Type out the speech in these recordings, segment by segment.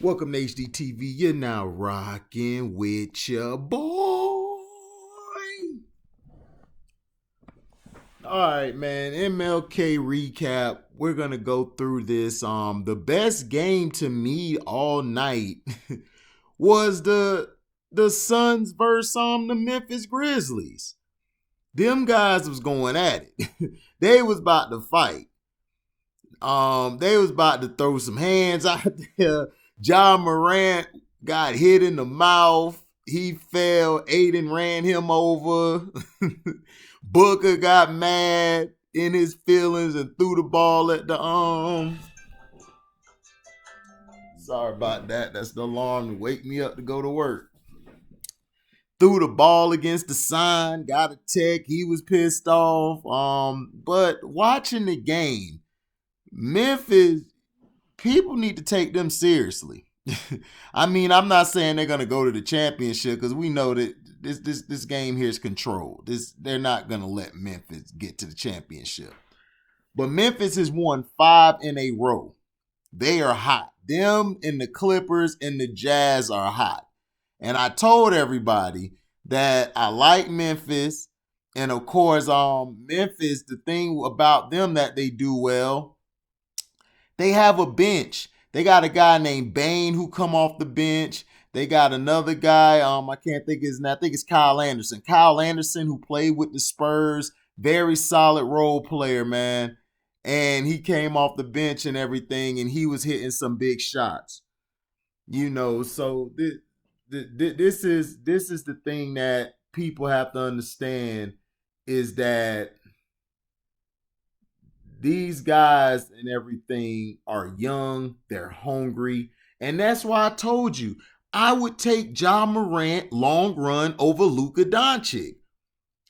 Welcome to HDTV. You're now rocking with your boy. All right, man. MLK recap. We're gonna go through this. The best game to me all night was the Suns versus the Memphis Grizzlies. Them guys was going at it. They was about to fight. They was about to throw some hands out there. John Morant got hit in the mouth. He fell. Aiden ran him over. Booker got mad in his feelings and threw the ball at the Sorry about that. That's the alarm to wake me up to go to work. Threw the ball against the sign. Got a tech. He was pissed off. But watching the game, Memphis, people need to take them seriously. I mean, I'm not saying they're going to go to the championship because we know that this game here is controlled. They're not going to let Memphis get to the championship. But Memphis has won 5 in a row. They are hot. Them and the Clippers and the Jazz are hot. And I told everybody that I like Memphis. And of course, Memphis, the thing about them that they do well, they have a bench. They got a guy named Bane who come off the bench. They got another guy, I can't think of his name. I think it's Kyle Anderson. Kyle Anderson, who played with the Spurs. Very solid role player, man. And he came off the bench and everything, and he was hitting some big shots. So this is the thing that people have to understand is that these guys and everything are young, they're hungry, and that's why I told you I would take Ja Morant long run over Luka Doncic.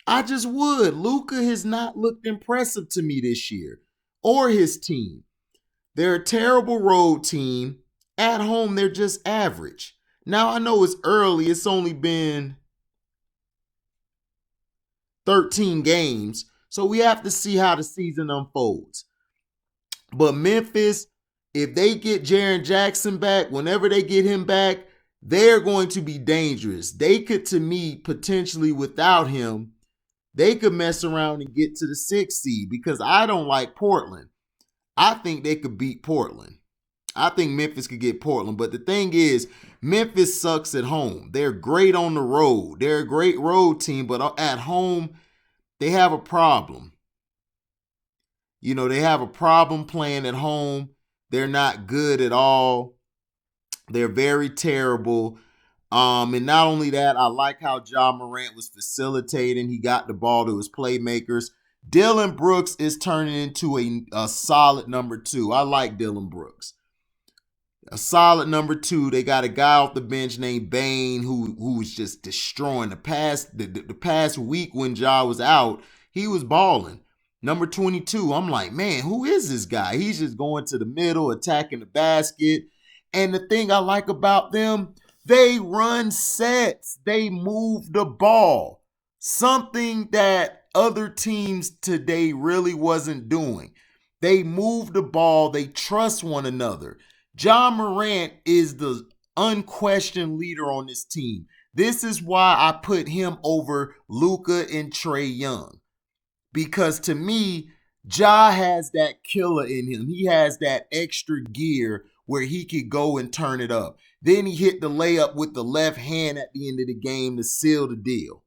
I just would. Luka has not looked impressive to me this year, or his team. They're a terrible road team. At home, they're just average. Now, I know it's early. It's only been 13 games. So we have to see how the season unfolds. But Memphis, if they get Jaren Jackson back, whenever they get him back, they're going to be dangerous. They could, to me, potentially without him, they could mess around and get to the 6th seed because I don't like Portland. I think they could beat Portland. I think Memphis could get Portland. But the thing is, Memphis sucks at home. They're great on the road. They're a great road team, but at home, they have a problem. They have a problem playing at home. They're not good at all. They're very terrible. And not only that, I like how Ja Morant was facilitating. He got the ball to his playmakers. Dillon Brooks is turning into a solid number 2. I like Dillon Brooks. A solid number 2. They got a guy off the bench named Bane who's just destroying the past week when Ja was out. He was balling. Number 22, I'm like, man, who is this guy? He's just going to the middle, attacking the basket. And the thing I like about them, they run sets. They move the ball. Something that other teams today really wasn't doing. They move the ball. They trust one another. Ja Morant is the unquestioned leader on this team. This is why I put him over Luka and Trae Young. Because to me, Ja has that killer in him. He has that extra gear where he could go and turn it up. Then he hit the layup with the left hand at the end of the game to seal the deal.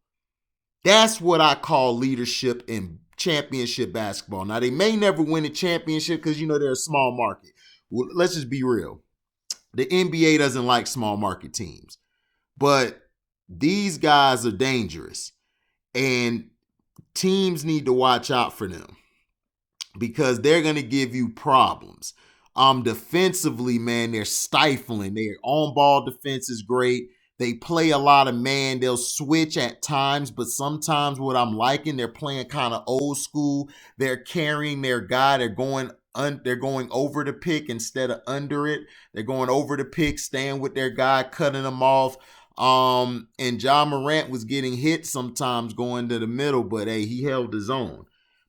That's what I call leadership in championship basketball. Now, they may never win a championship because, they're a small market. Well, let's just be real. The NBA doesn't like small market teams. But these guys are dangerous. And teams need to watch out for them because they're going to give you problems. Defensively, man, they're stifling. Their on-ball defense is great. They play a lot of man. They'll switch at times, but sometimes what I'm liking, they're playing kind of old school. They're carrying their guy. They're going over the pick instead of under it. They're going over the pick, staying with their guy, cutting them off. And Ja Morant was getting hit sometimes going to the middle, but hey, he held his own.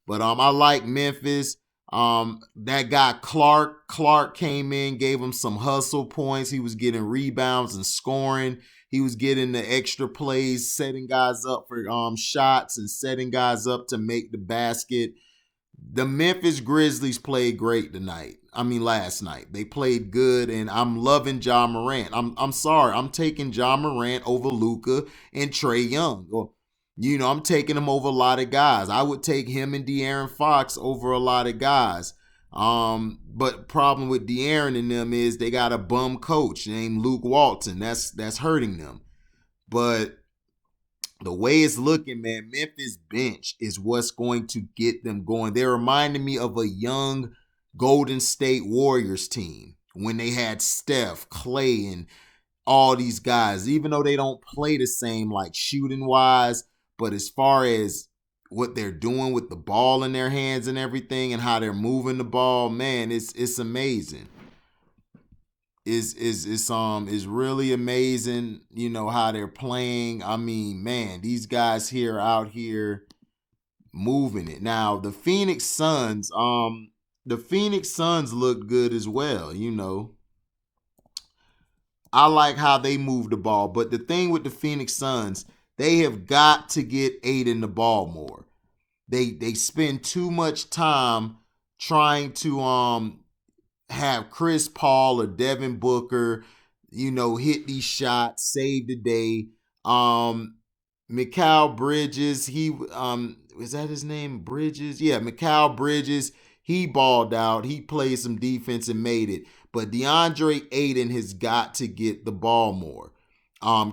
But I like Memphis. That guy Clark came in, gave him some hustle points. He was getting rebounds and scoring. He was getting the extra plays, setting guys up for shots and setting guys up to make the basket. The Memphis Grizzlies played great tonight. I mean, last night. They played good, and I'm loving Ja Morant. I'm sorry. I'm taking Ja Morant over Luka and Trae Young. Or, I'm taking him over a lot of guys. I would take him and De'Aaron Fox over a lot of guys. But problem with De'Aaron and them is they got a bum coach named Luke Walton. That's hurting them. But the way it's looking, man, Memphis bench is what's going to get them going. They're reminding me of a young Golden State Warriors team when they had Steph, Clay, and all these guys, even though they don't play the same, like shooting wise, but as far as what they're doing with the ball in their hands and everything and how they're moving the ball, man, it's amazing. Is really amazing, how they're playing. I mean, man, these guys out here moving it. Now, the Phoenix Suns look good as well, I like how they move the ball, but the thing with the Phoenix Suns, they have got to get Aiden the ball more. They spend too much time trying to have Chris Paul or Devin Booker, hit these shots, save the day. Mikal Bridges, is that his name? Bridges? Yeah, Mikal Bridges, he balled out. He played some defense and made it. But DeAndre Ayton has got to get the ball more.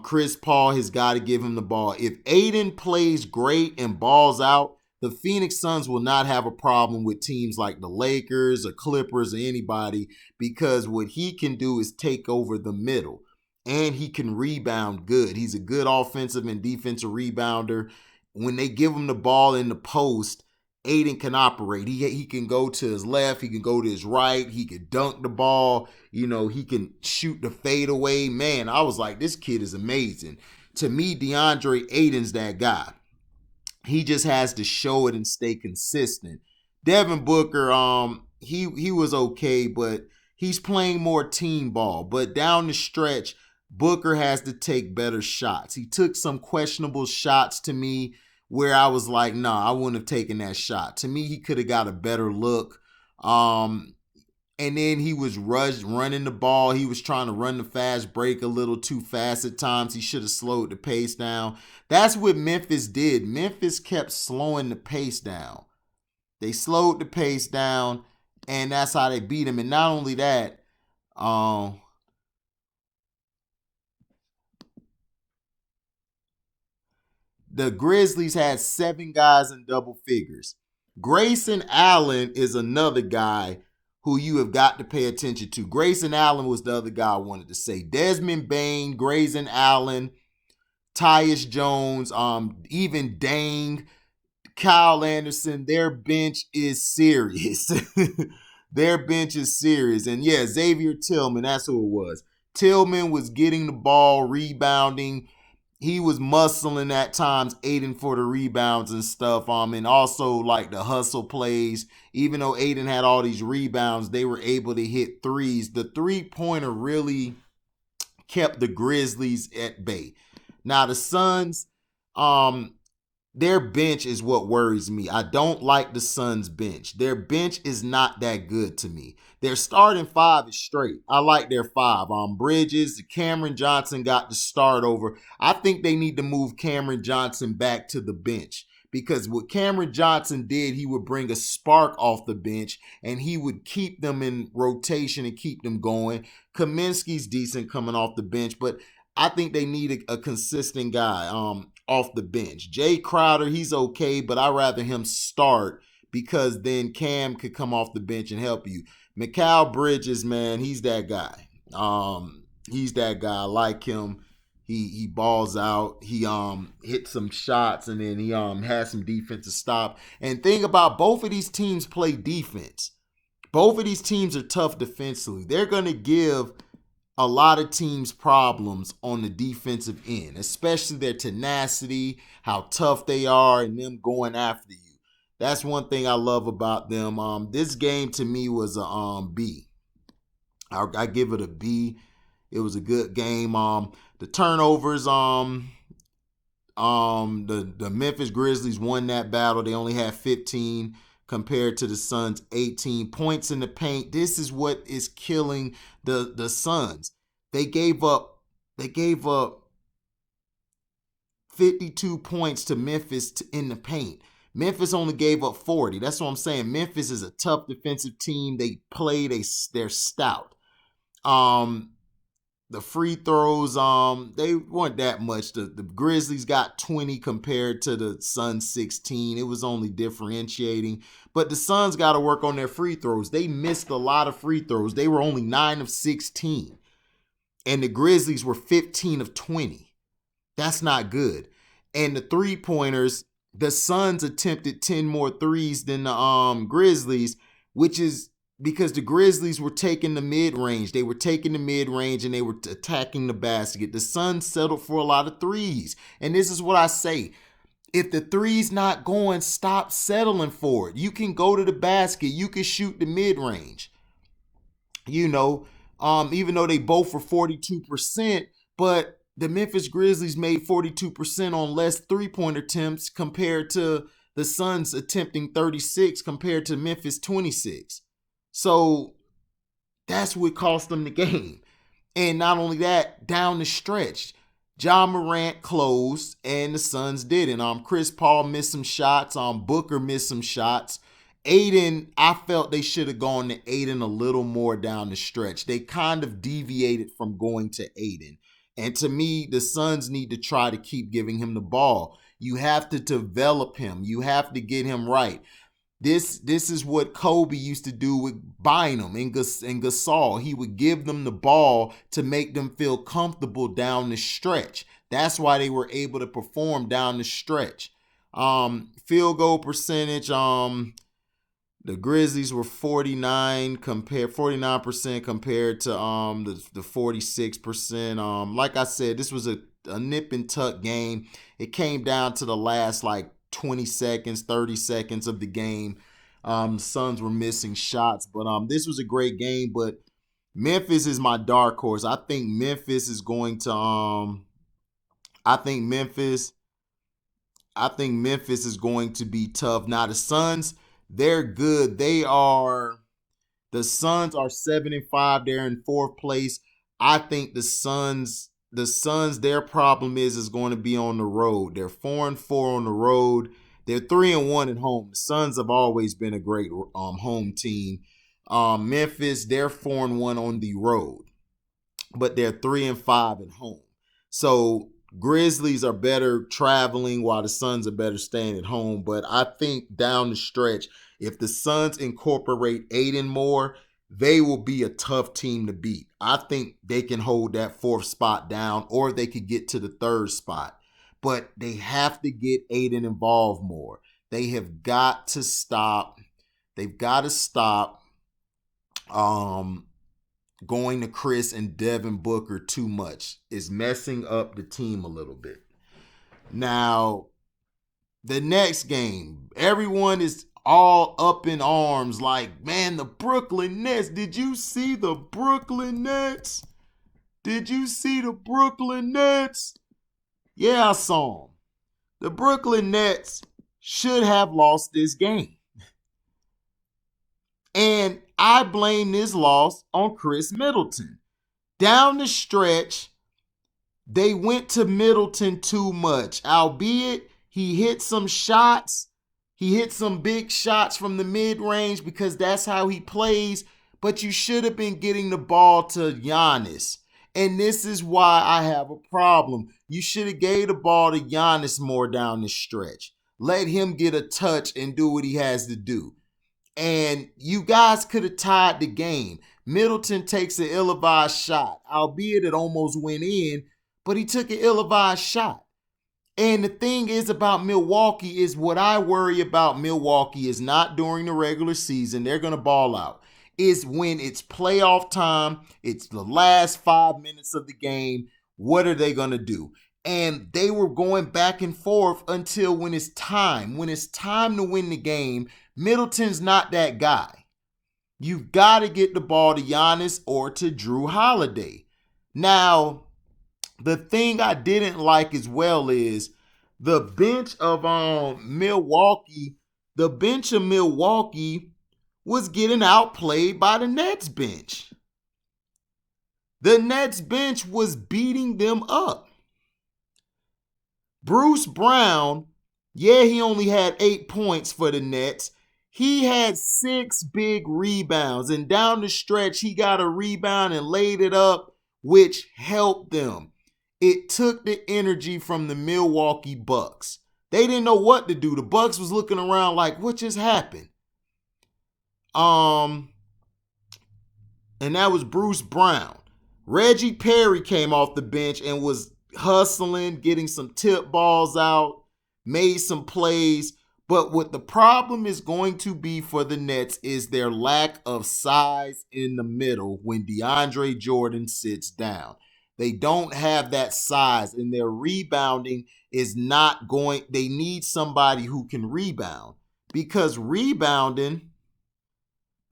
Chris Paul has got to give him the ball. If Ayton plays great and balls out, the Phoenix Suns will not have a problem with teams like the Lakers or Clippers or anybody, because what he can do is take over the middle, and he can rebound good. He's a good offensive and defensive rebounder. When they give him the ball in the post, Ayton can operate. He can go to his left. He can go to his right. He can dunk the ball. He can shoot the fadeaway. Man, I was like, this kid is amazing. To me, DeAndre Ayton's that guy. He just has to show it and stay consistent. Devin Booker, he was okay, but he's playing more team ball. But down the stretch, Booker has to take better shots. He took some questionable shots to me where I was like, nah, I wouldn't have taken that shot. To me, he could have got a better look. And then he was running the ball. He was trying to run the fast break a little too fast at times. He should have slowed the pace down. That's what Memphis did. Memphis kept slowing the pace down. They slowed the pace down, and that's how they beat him. And not only that, the Grizzlies had 7 guys in double figures. Grayson Allen is another guy who you have got to pay attention to. Grayson Allen was the other guy I wanted to say. Desmond Bane, Grayson Allen, Tyus Jones, even Dang, Kyle Anderson, their bench is serious. Their bench is serious. And yeah, Xavier Tillman, that's who it was. Tillman was getting the ball, rebounding. He was muscling at times, aiding for the rebounds and stuff. And also like the hustle plays. Even though Aiden had all these rebounds, they were able to hit threes. The three-pointer really kept the Grizzlies at bay. Now the Suns, their bench is what worries me. I don't like the Suns' bench. Their bench is not that good to me. Their starting 5 is straight. I like their 5. Bridges, Cameron Johnson got the start over. I think they need to move Cameron Johnson back to the bench, because what Cameron Johnson did, he would bring a spark off the bench and he would keep them in rotation and keep them going. Kaminsky's decent coming off the bench, but I think they need a consistent guy off the bench. Jay Crowder, he's okay, but I'd rather him start, because then Cam could come off the bench and help you. Mikal Bridges, man, he's that guy. He's that guy. I like him. He balls out. He hits some shots, and then he has some defensive stop. And thing about both of these teams play defense. Both of these teams are tough defensively. They're going to give a lot of teams problems on the defensive end, especially their tenacity, how tough they are, and them going after you. That's one thing I love about them. This game to me was a B. I give it a B. It was a good game. The turnovers, the Memphis Grizzlies won that battle. They only had 15 compared to the Suns 18 points in the paint. This is what is killing the Suns. They gave up 52 points to Memphis in the paint. Memphis only gave up 40. That's what I'm saying. Memphis is a tough defensive team. They play, they're stout. The free throws, they weren't that much. The Grizzlies got 20 compared to the Suns 16. It was only differentiating. But the Suns got to work on their free throws. They missed a lot of free throws. They were only 9 of 16. And the Grizzlies were 15 of 20. That's not good. And the three-pointers, the Suns attempted 10 more threes than the Grizzlies, which is because the Grizzlies were taking the mid-range. They were taking the mid-range and they were attacking the basket. The Suns settled for a lot of threes. And this is what I say. If the three's not going, stop settling for it. You can go to the basket. You can shoot the mid-range. Even though they both were 42%, but the Memphis Grizzlies made 42% on less three-point attempts compared to the Suns attempting 36 compared to Memphis 26. So that's what cost them the game. And not only that, down the stretch, Ja Morant closed and the Suns didn't. Chris Paul missed some shots. Booker missed some shots. Aiden, I felt they should have gone to Aiden a little more down the stretch. They kind of deviated from going to Aiden. And to me, the Suns need to try to keep giving him the ball. You have to develop him. You have to get him right. This is what Kobe used to do with Bynum and Gasol. He would give them the ball to make them feel comfortable down the stretch. That's why they were able to perform down the stretch. Field goal percentage, the Grizzlies were 49% compared to the 46%. Like I said, this was a nip and tuck game. It came down to the last 20 seconds, 30 seconds of the game. The Suns were missing shots, but this was a great game. But Memphis is my dark horse. I think Memphis is going to I think Memphis is going to be tough. Now the Suns, they're good. The Suns are 7-5. They're in 4th place. I think the Suns, their problem is going to be on the road. They're 4-4 on the road. They're 3-1 at home. The Suns have always been a great home team. Memphis, they're 4-1 on the road, but they're 3-5 at home. So Grizzlies are better traveling while the Suns are better staying at home. But I think down the stretch, if the Suns incorporate Aiden more, they will be a tough team to beat. I think they can hold that 4th spot down, or they could get to the 3rd spot. But they have to get Aiden involved more. They have got to stop. They've got to stop going to Chris and Devin Booker too much. It's messing up the team a little bit. Now, the next game, everyone is all up in arms like, man, the Brooklyn Nets. Did you see the Brooklyn Nets? Did you see the Brooklyn Nets? Yeah, I saw them. The Brooklyn Nets should have lost this game. And I blame this loss on Chris Middleton. Down the stretch, they went to Middleton too much. Albeit, he hit some shots. He hit some big shots from the mid-range because that's how he plays. But you should have been getting the ball to Giannis. And this is why I have a problem. You should have gave the ball to Giannis more down the stretch. Let him get a touch and do what he has to do. And you guys could have tied the game. Middleton takes an ill-advised shot, albeit it almost went in, but he took an ill-advised shot. And the thing is about Milwaukee is what I worry about Milwaukee is not during the regular season. They're going to ball out. It's when it's playoff time. It's the last 5 minutes of the game. What are they going to do? And they were going back and forth until when it's time to win the game, Middleton's not that guy. You've got to get the ball to Giannis or to Drew Holiday. Now, the thing I didn't like as well is the bench of Milwaukee. The bench of Milwaukee was getting outplayed by the Nets bench. The Nets bench was beating them up. Bruce Brown, yeah, he only had 8 points for the Nets. He had 6 big rebounds, and down the stretch, he got a rebound and laid it up, which helped them. It took the energy from the Milwaukee Bucks. They didn't know what to do. The Bucks was looking around like, what just happened? And that was Bruce Brown. Reggie Perry came off the bench and was hustling, getting some tip balls out, made some plays. But what the problem is going to be for the Nets is their lack of size in the middle when DeAndre Jordan sits down. They don't have that size, and their rebounding is not going. They need somebody who can rebound, because rebounding,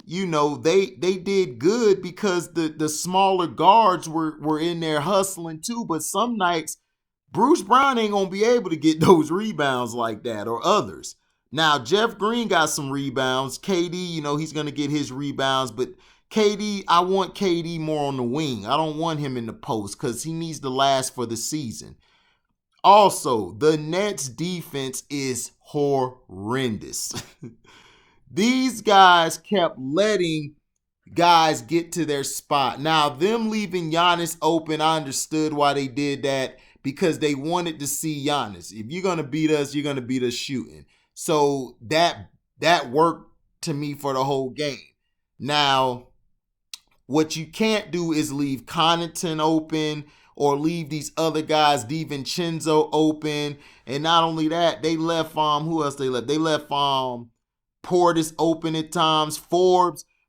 they did good because the smaller guards were in there hustling too. But some nights, Bruce Brown ain't going to be able to get those rebounds like that, or others. Now, Jeff Green got some rebounds. KD, he's going to get his rebounds. But KD, I want KD more on the wing. I don't want him in the post because he needs to last for the season. Also, the Nets defense is horrendous. These guys kept letting guys get to their spot. Now, them leaving Giannis open, I understood why they did that, because they wanted to see Giannis. If you're going to beat us, you're going to beat us shooting. So that worked to me for the whole game. Now, what you can't do is leave Connaughton open or leave these other guys, DiVincenzo, open. And not only that, they left, who else they left? They left Portis open at times.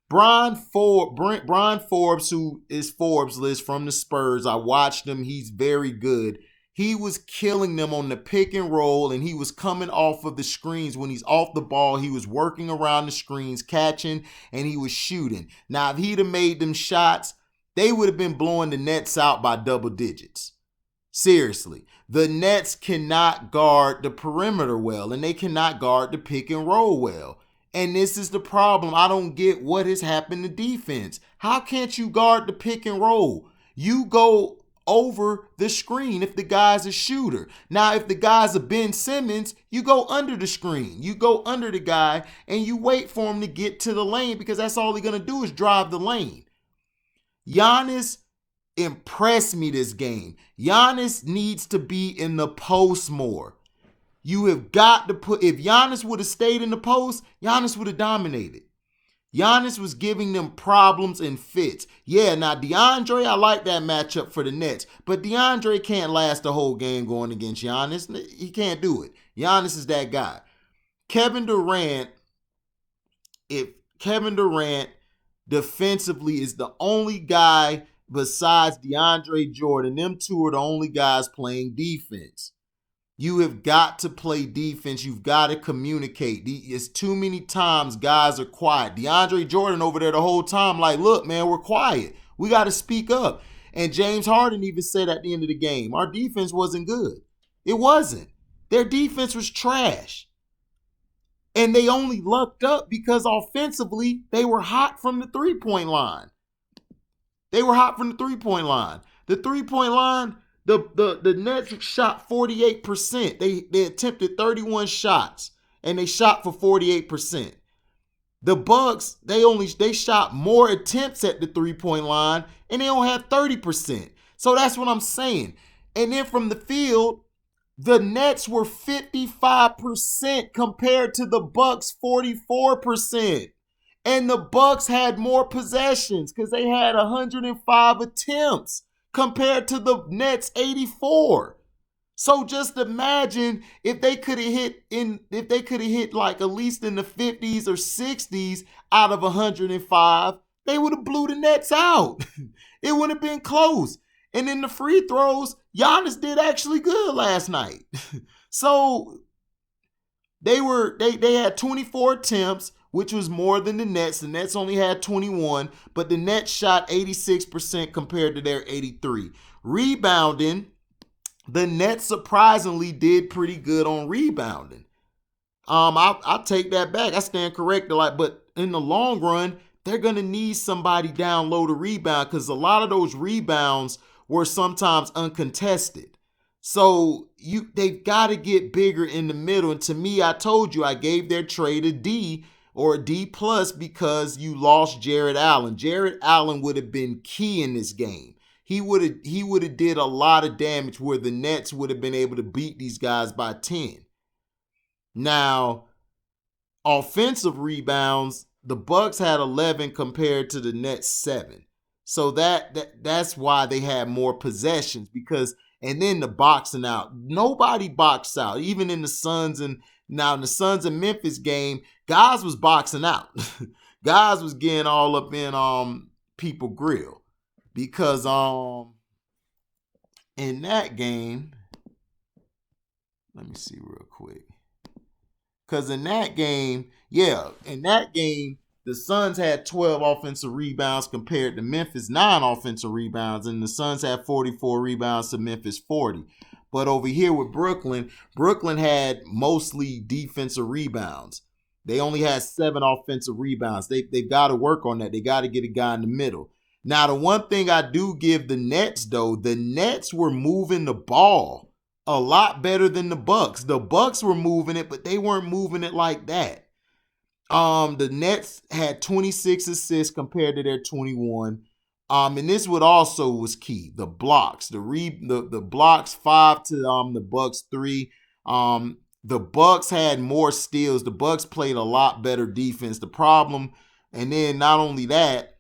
Brian Forbes, who is Forbes list from the Spurs. I watched him. He's very good. He was killing them on the pick and roll, and he was coming off of the screens. When he's off the ball, he was working around the screens, catching, and he was shooting. Now, if he'd have made them shots, they would have been blowing the Nets out by double digits. Seriously. The Nets cannot guard the perimeter well, and they cannot guard the pick and roll well. And this is the problem. I don't get what has happened to defense. How can't you guard the pick and roll? You go over the screen if the guy's a shooter. Now, if the guy's a Ben Simmons, you go under the screen. You go under the guy and you wait for him to get to the lane, because that's all he's going to do is drive the lane. Giannis impressed me this game. Giannis needs to be in the post more. You have got to if Giannis would have stayed in the post, Giannis would have dominated. Giannis was giving them problems and fits. Yeah, now DeAndre, I like that matchup for the Nets, but DeAndre can't last the whole game going against Giannis. He can't do it. Giannis is that guy. Kevin Durant defensively is the only guy besides DeAndre Jordan. Them two are the only guys playing defense. You have got to play defense. You've got to communicate. It's too many times guys are quiet. DeAndre Jordan over there the whole time like, look, man, we're quiet. We got to speak up. And James Harden even said at the end of the game, our defense wasn't good. It wasn't. Their defense was trash. And they only lucked up because offensively, they were hot from the three-point line. The three-point line, the Nets shot 48%. They attempted 31 shots, and they shot for 48%. The Bucks, they shot more attempts at the three-point line, and they only had 30%. So that's what I'm saying. And then from the field, the Nets were 55% compared to the Bucks 44%. And the Bucks had more possessions because they had 105 attempts compared to the Nets 84. So just imagine if they could have hit like at least in the 50s or 60s out of 105, they would have blew the Nets out. It would have been close. And in the free throws, Giannis did actually good last night. So they had 24 attempts, which was more than the Nets. The Nets only had 21, but the Nets shot 86% compared to their 83. Rebounding, the Nets surprisingly did pretty good on rebounding. I'll take that back. I stand corrected. But in the long run, they're gonna need somebody down low to rebound because a lot of those rebounds were sometimes uncontested. So they've got to get bigger in the middle. And to me, I told you I gave their trade a D or a D plus because you lost Jared Allen. Jared Allen would have been key in this game. He would have did a lot of damage where the Nets would have been able to beat these guys by 10. Now, offensive rebounds, the Bucks had 11 compared to the Nets 7. So that's why they had more possessions and then the boxing out. Nobody boxed out, even in the Suns and Memphis game, guys was boxing out. Guys was getting all up in people grill because in that game, let me see real quick. Because in that game, the Suns had 12 offensive rebounds compared to Memphis 9 offensive rebounds, and the Suns had 44 rebounds to Memphis 40. But over here with Brooklyn had mostly defensive rebounds. They only had 7 offensive rebounds. They've got to work on that. They got to get a guy in the middle. Now, the one thing I do give the Nets, though, the Nets were moving the ball a lot better than the Bucks. The Bucks were moving it, but they weren't moving it like that. The Nets had 26 assists compared to their 21. And this also was key. The blocks, the blocks 5 to the Bucks 3. The Bucks had more steals. The Bucks played a lot better defense. The problem, and then not only that,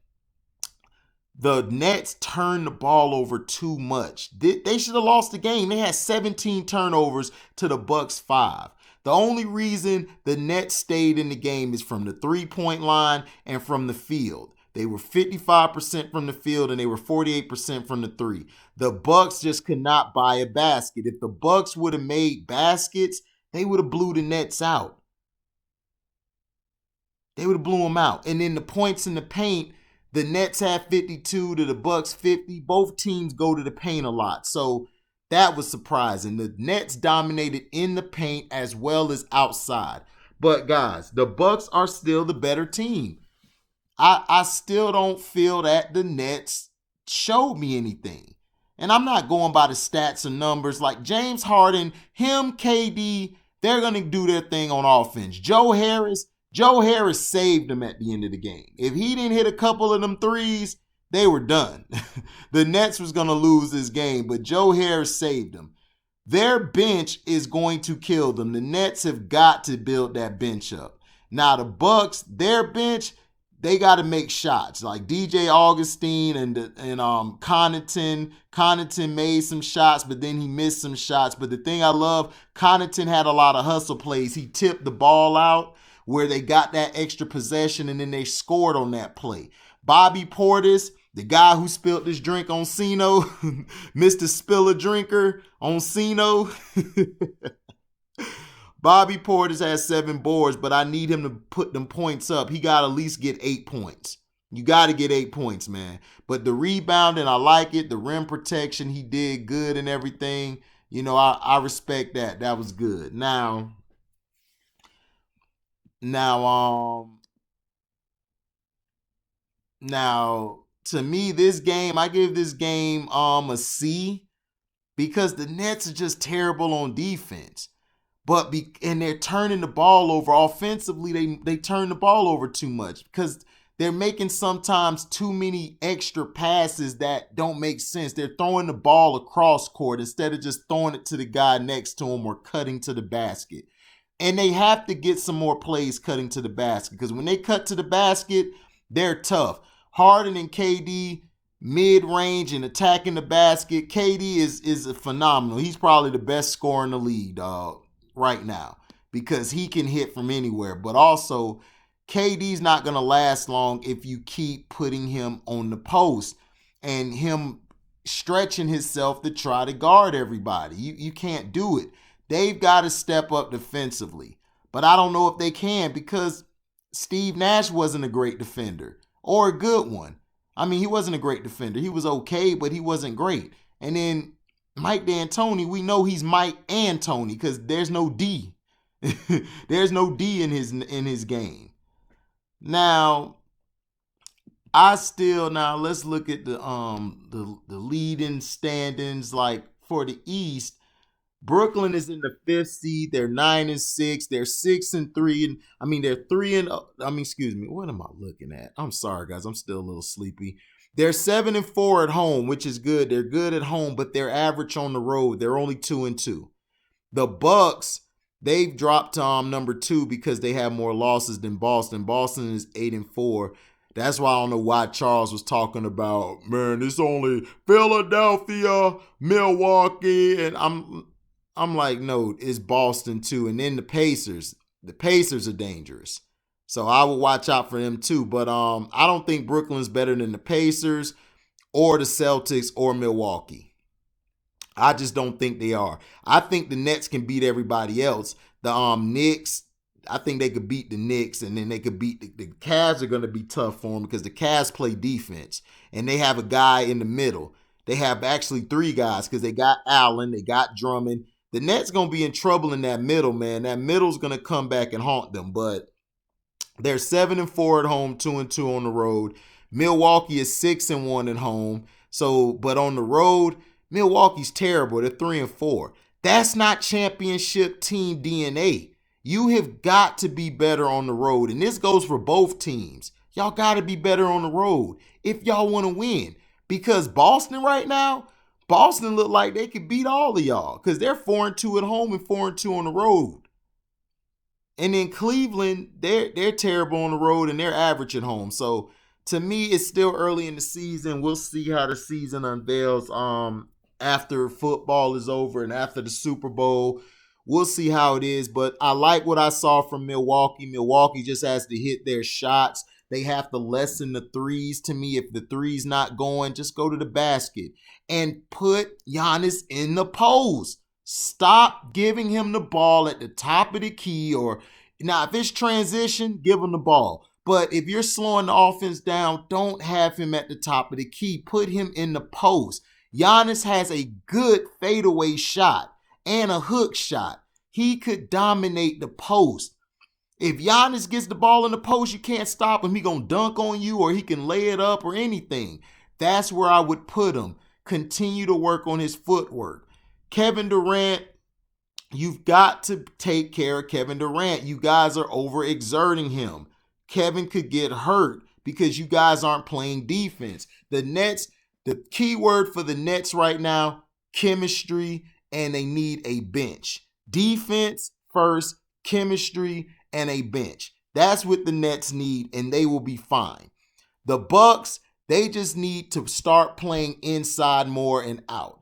the Nets turned the ball over too much. They should have lost the game. They had 17 turnovers to the Bucks 5. The only reason the Nets stayed in the game is from the 3-point line and from the field. They were 55% from the field and they were 48% from the 3. The Bucks just could not buy a basket. If the Bucks would have made baskets, they would have blew the Nets out. They would have blew them out. And then the points in the paint, the Nets had 52 to the Bucks 50. Both teams go to the paint a lot. So that was surprising. The Nets dominated in the paint as well as outside. But guys, the Bucks are still the better team. I still don't feel that the Nets showed me anything. And I'm not going by the stats or numbers. Like James Harden, him, KD, they're going to do their thing on offense. Joe Harris saved them at the end of the game. If he didn't hit a couple of them threes, they were done. The Nets was going to lose this game, but Joe Harris saved them. Their bench is going to kill them. The Nets have got to build that bench up. Now the Bucks, their bench, they got to make shots. Like DJ Augustine and Connaughton. Connaughton made some shots, but then he missed some shots. But the thing I love, Connaughton had a lot of hustle plays. He tipped the ball out where they got that extra possession and then they scored on that play. Bobby Portis, the guy who spilled his drink on Sino, Mr. Spiller Drinker on Sino. Bobby Portis has 7 boards, but I need him to put them points up. He got to at least get 8 points. You got to get 8 points, man. But the rebounding, I like it. The rim protection, he did good and everything. You know, I respect that. That was good. Now, to me, this game, I give this game a C because the Nets are just terrible on defense. And they're turning the ball over offensively. They turn the ball over too much because they're making sometimes too many extra passes that don't make sense. They're throwing the ball across court instead of just throwing it to the guy next to them or cutting to the basket. And they have to get some more plays cutting to the basket because when they cut to the basket, they're tough. Harden and KD, mid-range and attacking the basket. KD is phenomenal. He's probably the best scorer in the league, dog, right now because he can hit from anywhere. But also, KD's not going to last long if you keep putting him on the post and him stretching himself to try to guard everybody. You can't do it. They've got to step up defensively. But I don't know if they can because Steve Nash wasn't a great defender or a good one. I mean, he wasn't a great defender. He was okay, but he wasn't great. And then Mike D'Antoni, we know he's Mike and Tony because there's no D. There's no D in his game. Now, let's look at the leading standings. Like for the East, Brooklyn is in the 5th seed. They're 9-6. They're 6-3. And I mean, they're 3 excuse me. What am I looking at? I'm sorry, guys. I'm still a little sleepy. They're 7-4 at home, which is good. They're good at home, but they're average on the road. They're only 2-2. The Bucks, they've dropped to number 2 because they have more losses than Boston. Boston is 8-4. That's why I don't know why Charles was talking about, man, it's only Philadelphia, Milwaukee, and I'm like, no, it's Boston too. And then the Pacers. The Pacers are dangerous. So I would watch out for them too. But I don't think Brooklyn's better than the Pacers or the Celtics or Milwaukee. I just don't think they are. I think the Nets can beat everybody else. The Knicks, I think they could beat the Knicks, and then they could beat the Cavs are going to be tough for them because the Cavs play defense, and they have a guy in the middle. They have actually 3 guys because they got Allen, they got Drummond. The Nets going to be in trouble in that middle, man. That middle's going to come back and haunt them, but they're 7-4 at home, 2-2 on the road. Milwaukee is 6-1 at home. So, but on the road, Milwaukee's terrible. They're 3-4. That's not championship team DNA. You have got to be better on the road. And this goes for both teams. Y'all got to be better on the road if y'all want to win. Because Boston right now, Boston look like they could beat all of y'all because they're 4-2 at home and 4-2 on the road. And then Cleveland, they're terrible on the road and they're average at home. So to me, it's still early in the season. We'll see how the season unveils after football is over and after the Super Bowl. We'll see how it is. But I like what I saw from Milwaukee. Milwaukee just has to hit their shots. They have to lessen the threes. To me, if the three's not going, just go to the basket and put Giannis in the post. Stop giving him the ball at the top of the key, or now if it's transition, give him the ball. But if you're slowing the offense down, don't have him at the top of the key. Put him in the post. Giannis has a good fadeaway shot and a hook shot. He could dominate the post. If Giannis gets the ball in the post, you can't stop him. He gonna dunk on you, or he can lay it up or anything. That's where I would put him. Continue to work on his footwork. Kevin Durant, you've got to take care of Kevin Durant. You guys are overexerting him. Kevin could get hurt because you guys aren't playing defense. The Nets, the key word for the Nets right now, chemistry, and they need a bench. Defense first, chemistry, and a bench. That's what the Nets need, and they will be fine. The Bucks, they just need to start playing inside more and out.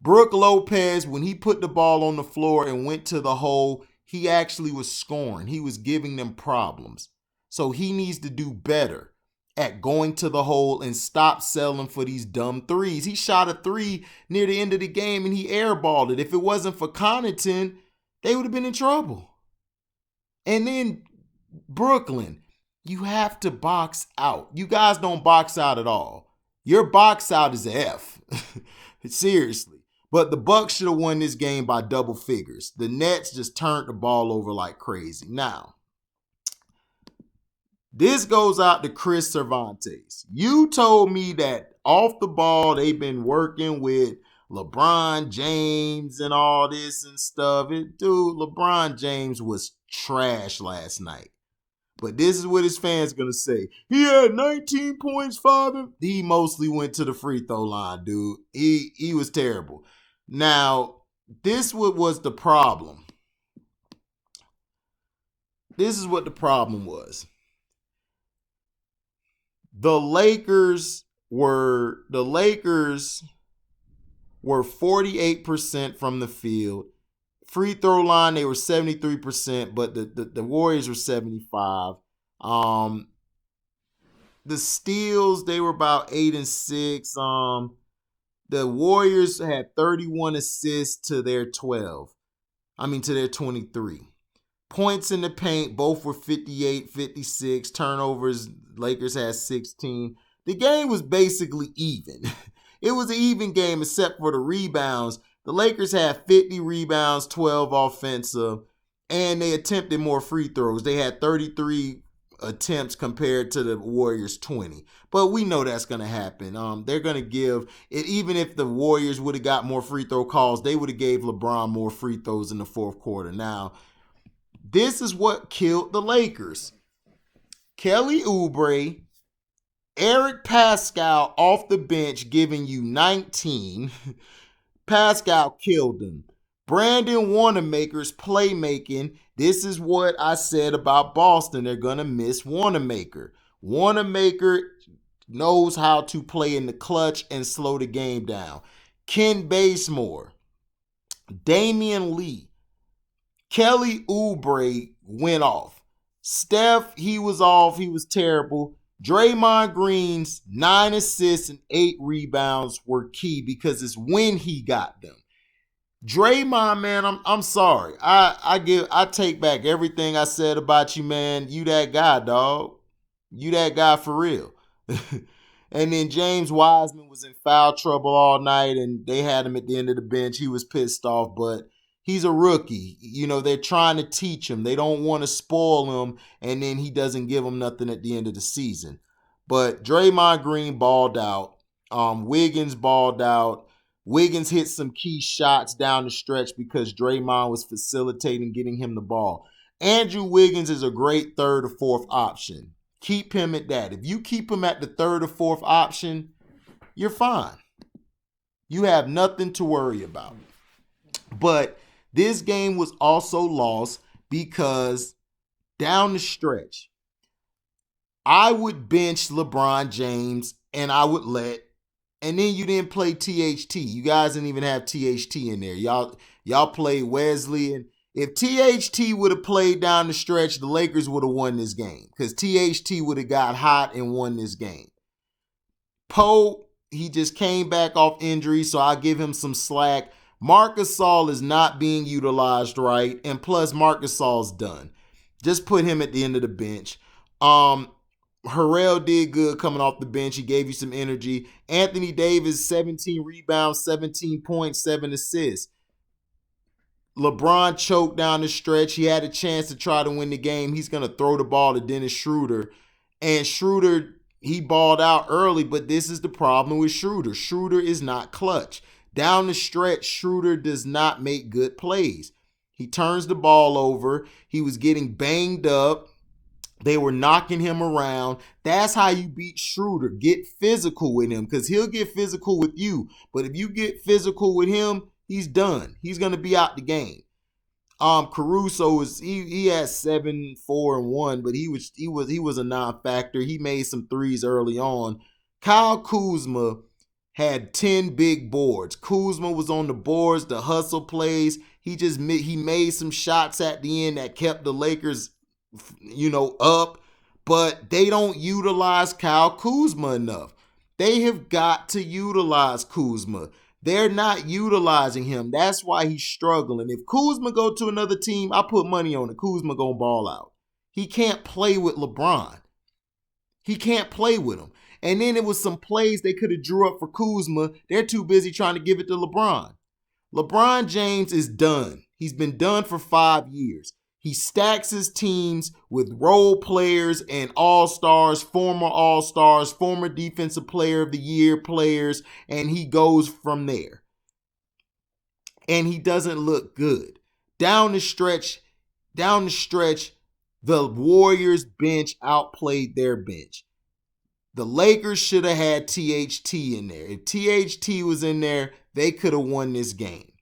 Brook Lopez, when he put the ball on the floor and went to the hole, he actually was scoring. He was giving them problems. So he needs to do better at going to the hole and stop settling for these dumb threes. He shot a 3 near the end of the game and he airballed it. If it wasn't for Connaughton, they would have been in trouble. And then Brooklyn, you have to box out. You guys don't box out at all. Your box out is an F. Seriously. But the Bucks should have won this game by double figures. The Nets just turned the ball over like crazy. Now, this goes out to Chris Cervantes. You told me that off the ball they've been working with LeBron James and all this and stuff. Dude, LeBron James was trash last night. But this is what his fans going to say. He had 19 points, father. He mostly went to the free throw line, dude. He was terrible. Now, this was the problem. This is what the problem was. The Lakers were 48% from the field. Free throw line, they were 73%, but the Warriors were 75%. The steals, they were about 8 and 6. The Warriors had 31 assists to their 23. Points in the paint, both were 58, 56. Turnovers, Lakers had 16. The game was basically even. It was an even game except for the rebounds. The Lakers had 50 rebounds, 12 offensive, and they attempted more free throws. They had 33 attempts compared to the Warriors 20. But we know that's going to happen. They're going to give it, even if the Warriors would have got more free throw calls, they would have gave LeBron more free throws in the fourth quarter. Now, this is what killed the Lakers. Kelly Oubre, Eric Pascal off the bench giving you 19. Pascal killed him. Brandon Wanamaker's playmaking. This is what I said about Boston. They're going to miss Wanamaker. Wanamaker knows how to play in the clutch and slow the game down. Ken Bazemore, Damian Lee, Kelly Oubre went off. Steph, he was off. He was terrible. Draymond Green's 9 assists and 8 rebounds were key because it's when he got them. Draymond, man, I'm sorry. I take back everything I said about you, man. You that guy, dog. You that guy for real. And then James Wiseman was in foul trouble all night, and they had him at the end of the bench. He was pissed off, but he's a rookie. You know, they're trying to teach him. They don't want to spoil him, and then he doesn't give them nothing at the end of the season. But Draymond Green balled out. Wiggins balled out. Wiggins hit some key shots down the stretch because Draymond was facilitating getting him the ball. Andrew Wiggins is a great third or fourth option. Keep him at that. If you keep him at the third or fourth option, you're fine. You have nothing to worry about. But this game was also lost because down the stretch, I would bench LeBron James and I would and then you didn't play THT. You guys didn't even have THT in there. Y'all played Wesley, and if THT would have played down the stretch, the Lakers would have won this game because THT would have got hot and won this game. Poe, he just came back off injury, so I'll give him some slack. Marc Gasol is not being utilized right, and plus Marc Gasol's done. Just put him at the end of the bench. Harrell did good coming off the bench. He gave you some energy. Anthony Davis, 17 rebounds, 17 points, 7 assists. LeBron choked down the stretch. He had a chance to try to win the game. He's going to throw the ball to Dennis Schroeder. And Schroeder, he balled out early, but this is the problem with Schroeder. Schroeder is not clutch. Down the stretch, Schroeder does not make good plays. He turns the ball over. He was getting banged up. They were knocking him around. That's how you beat Schroeder. Get physical with him because he'll get physical with you. But if you get physical with him, he's done. He's going to be out the game. Caruso he had 7, 4, and 1, but he was a non-factor. He made some threes early on. Kyle Kuzma had 10 big boards. Kuzma was on the boards, the hustle plays. He made some shots at the end that kept the Lakers, up, but they don't utilize Kyle Kuzma enough. They have got to utilize Kuzma. They're not utilizing him. That's why he's struggling. If Kuzma go to another team, I put money on it. Kuzma gonna ball out. He can't play with LeBron. He can't play with him. And then it was some plays they could have drew up for Kuzma. They're too busy trying to give it to LeBron. LeBron James is done. He's been done for 5 years. He stacks his teams with role players and all-stars, former defensive player of the year players, and he goes from there. And he doesn't look good. Down the stretch, the Warriors bench outplayed their bench. The Lakers should have had THT in there. If THT was in there, they could have won this game.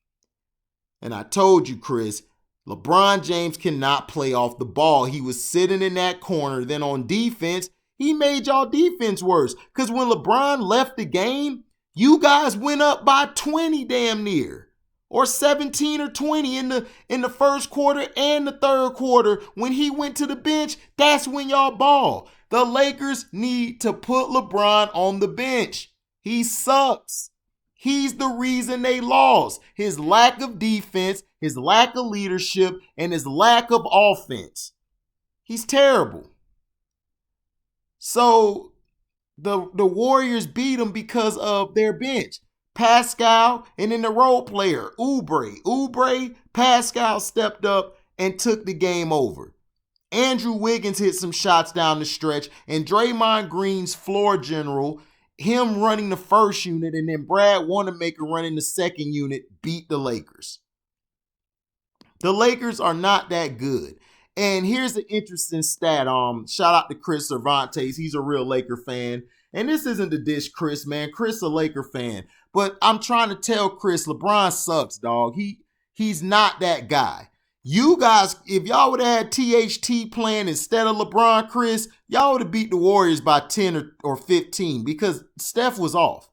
And I told you, Chris, LeBron James cannot play off the ball. He was sitting in that corner. Then on defense, he made y'all defense worse. Because when LeBron left the game, you guys went up by 20 damn near. Or 17 or 20 in the first quarter and the third quarter. When he went to the bench, that's when y'all ball. The Lakers need to put LeBron on the bench. He sucks. He's the reason they lost. His lack of defense, his lack of leadership, and his lack of offense. He's terrible. So the Warriors beat him because of their bench. Pascal and then the role player, Oubre, Pascal stepped up and took the game over. Andrew Wiggins hit some shots down the stretch, and Draymond Green's floor general, him running the first unit, and then Brad Wanamaker running the second unit, beat the Lakers. The Lakers are not that good. And here's an interesting stat. Shout out to Chris Cervantes. He's a real Laker fan. And this isn't to dish Chris, man. Chris a Laker fan. But I'm trying to tell Chris, LeBron sucks, dog. He's not that guy. You guys, if y'all would have had THT playing instead of LeBron, Chris, y'all would have beat the Warriors by 10 or 15 because Steph was off.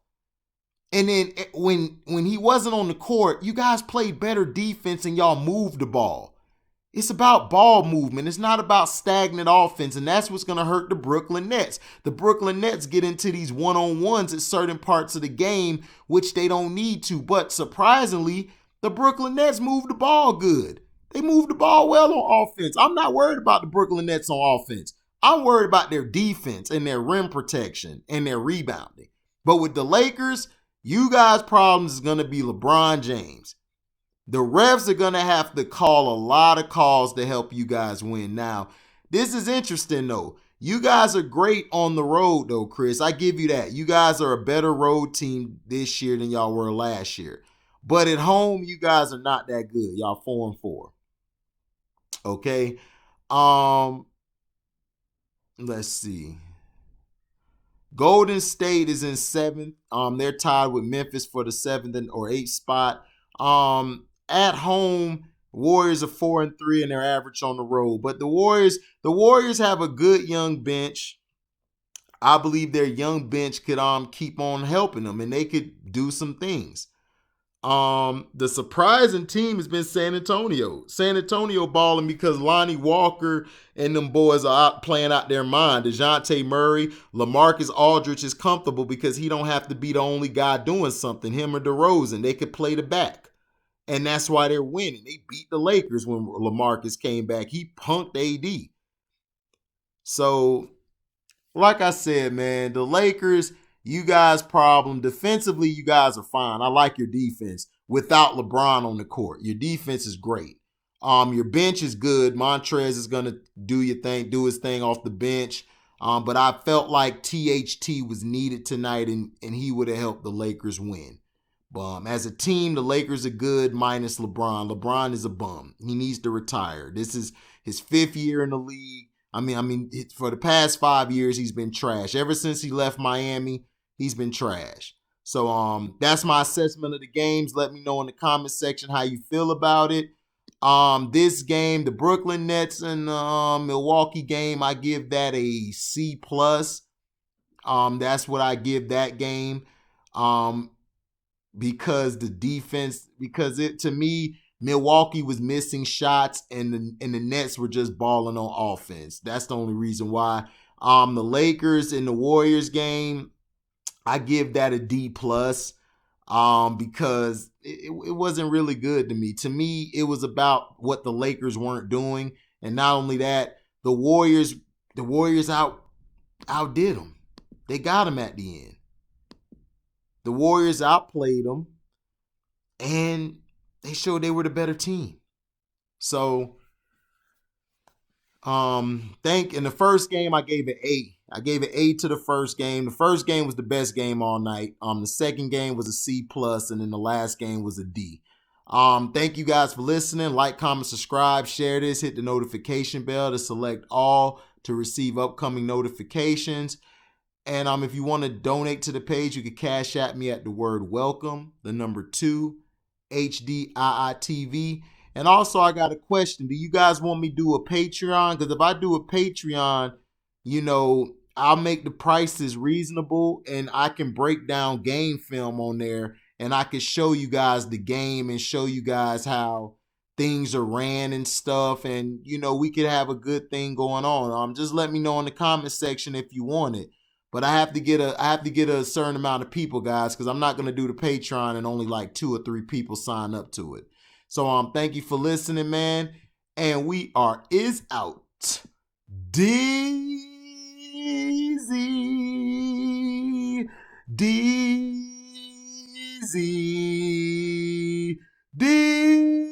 And then when he wasn't on the court, you guys played better defense and y'all moved the ball. It's about ball movement. It's not about stagnant offense, and that's what's going to hurt the Brooklyn Nets. The Brooklyn Nets get into these one-on-ones at certain parts of the game, which they don't need to. But surprisingly, the Brooklyn Nets move the ball good. They move the ball well on offense. I'm not worried about the Brooklyn Nets on offense. I'm worried about their defense and their rim protection and their rebounding. But with the Lakers, you guys' problems is going to be LeBron James. The refs are going to have to call a lot of calls to help you guys win. Now, this is interesting, though. You guys are great on the road, though, Chris. I give you that. You guys are a better road team this year than y'all were last year. But at home, you guys are not that good. Y'all 4-4. Okay? Let's see. Golden State is in 7th. They're tied with Memphis for the 7th or 8th spot. At home, Warriors are 4-3 and they're average on the road. But the Warriors have a good young bench. I believe their young bench could keep on helping them and they could do some things. The surprising team has been San Antonio. San Antonio balling because Lonnie Walker and them boys are out playing out their mind. DeJounte Murray, LaMarcus Aldridge is comfortable because he don't have to be the only guy doing something. Him or DeRozan, they could play the back. And that's why they're winning. They beat the Lakers when LaMarcus came back. He punked AD. So, like I said, man, the Lakers, you guys' problem. Defensively, you guys are fine. I like your defense without LeBron on the court. Your defense is great. Your bench is good. Montrez is going to do his thing off the bench. But I felt like THT was needed tonight, and he would have helped the Lakers win. As a team, the Lakers are good minus LeBron. LeBron is a bum. He needs to retire. This is his 5th year in the league. I mean, for the past 5 years, he's been trash. Ever since he left Miami, he's been trash. So that's my assessment of the games. Let me know in the comment section how you feel about it. This game, the Brooklyn Nets and Milwaukee game, I give that a C+. That's what I give that game. Because the defense, to me, Milwaukee was missing shots and the Nets were just balling on offense. That's the only reason why. The Lakers and the Warriors game, I give that a D+, because it wasn't really good to me. To me, it was about what the Lakers weren't doing. And not only that, the Warriors outdid them. They got them at the end. The Warriors outplayed them, and they showed they were the better team. So, in the first game, I gave it A. I gave it A to the first game. The first game was the best game all night. The second game was a C+, and then the last game was a D. Thank you guys for listening. Like, comment, subscribe, share this, hit the notification bell to select all to receive upcoming notifications. And if you want to donate to the page, you can cash at me at the word welcome, the number 2, HDIITV. And also, I got a question. Do you guys want me to do a Patreon? Because if I do a Patreon, I'll make the prices reasonable and I can break down game film on there and I can show you guys the game and show you guys how things are ran and stuff. And, we could have a good thing going on. Just let me know in the comment section if you want it. But I have to get a certain amount of people, guys, because I'm not gonna do the Patreon and only like 2 or 3 people sign up to it. So thank you for listening, man. And we is out. DZ. DZ. DZ.